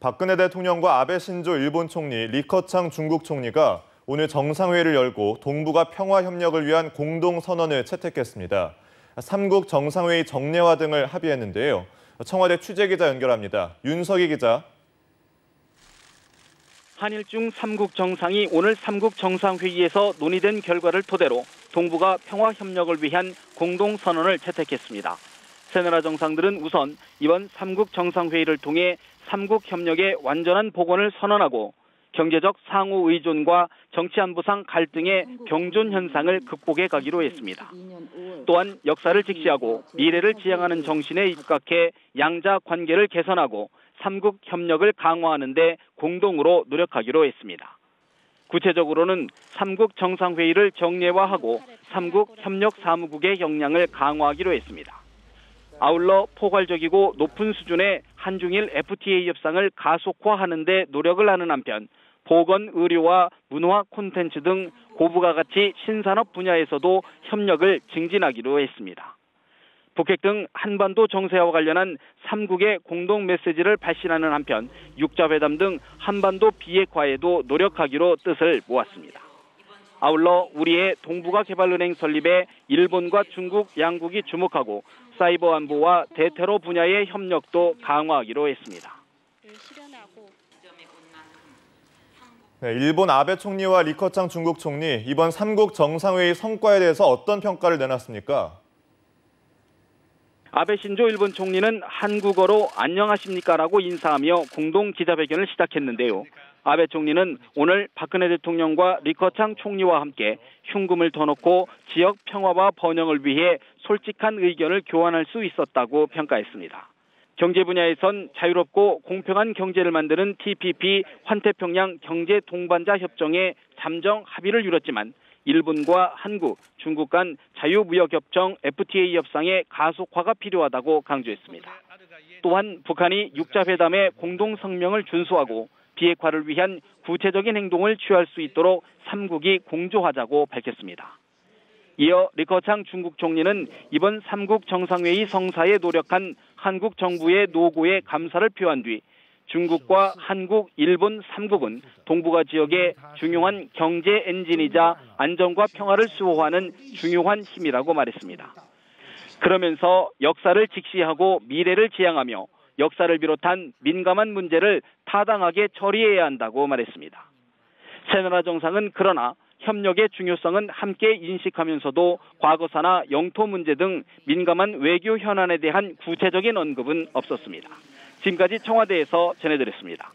박근혜 대통령과 아베 신조 일본 총리, 리커창 중국 총리가 오늘 정상회의를 열고 동북아 평화 협력을 위한 공동선언을 채택했습니다. 3국 정상회의 정례화 등을 합의했는데요. 청와대 취재기자 연결합니다. 윤석희 기자. 한일중 3국 정상이 오늘 3국 정상회의에서 논의된 결과를 토대로 동북아 평화 협력을 위한 공동선언을 채택했습니다. 세 나라 정상들은 우선 이번 3국 정상회의를 통해 3국 협력의 완전한 복원을 선언하고 경제적 상호 의존과 정치 안보상 갈등의 병존 현상을 극복해 가기로 했습니다. 또한 역사를 직시하고 미래를 지향하는 정신에 입각해 양자 관계를 개선하고 3국 협력을 강화하는 데 공동으로 노력하기로 했습니다. 구체적으로는 3국 정상회의를 정례화하고 3국 협력사무국의 역량을 강화하기로 했습니다. 아울러 포괄적이고 높은 수준의 한중일 FTA 협상을 가속화하는 데 노력을 하는 한편 보건, 의료와 문화 콘텐츠 등 고부가 가치 신산업 분야에서도 협력을 증진하기로 했습니다. 북핵 등 한반도 정세와 관련한 3국의 공동 메시지를 발신하는 한편 육자회담 등 한반도 비핵화에도 노력하기로 뜻을 모았습니다. 아울러 우리의 동북아개발은행 설립에 일본과 중국 양국이 주목하고 사이버 안보와 대테러 분야의 협력도 강화하기로 했습니다. 네, 일본 아베 총리와 리커창 중국 총리, 이번 3국 정상회의 성과에 대해서 어떤 평가를 내놨습니까? 아베 신조 일본 총리는 한국어로 안녕하십니까라고 인사하며 공동 기자회견을 시작했는데요. 아베 총리는 오늘 박근혜 대통령과 리커창 총리와 함께 흉금을 터놓고 지역 평화와 번영을 위해 솔직한 의견을 교환할 수 있었다고 평가했습니다. 경제 분야에선 자유롭고 공평한 경제를 만드는 TPP 환태평양 경제 동반자 협정에 잠정 합의를 이뤘지만 일본과 한국, 중국 간 자유무역협정 FTA 협상의 가속화가 필요하다고 강조했습니다. 또한 북한이 육자회담의 공동성명을 준수하고 비핵화를 위한 구체적인 행동을 취할 수 있도록 3국이 공조하자고 밝혔습니다. 이어 리커창 중국 총리는 이번 3국 정상회의 성사에 노력한 한국 정부의 노고에 감사를 표한 뒤 중국과 한국, 일본 3국은 동북아 지역의 중요한 경제 엔진이자 안정과 평화를 수호하는 중요한 힘이라고 말했습니다. 그러면서 역사를 직시하고 미래를 지향하며 역사를 비롯한 민감한 문제를 타당하게 처리해야 한다고 말했습니다. 세 나라 정상은 그러나 협력의 중요성은 함께 인식하면서도 과거사나 영토 문제 등 민감한 외교 현안에 대한 구체적인 언급은 없었습니다. 지금까지 청와대에서 전해드렸습니다.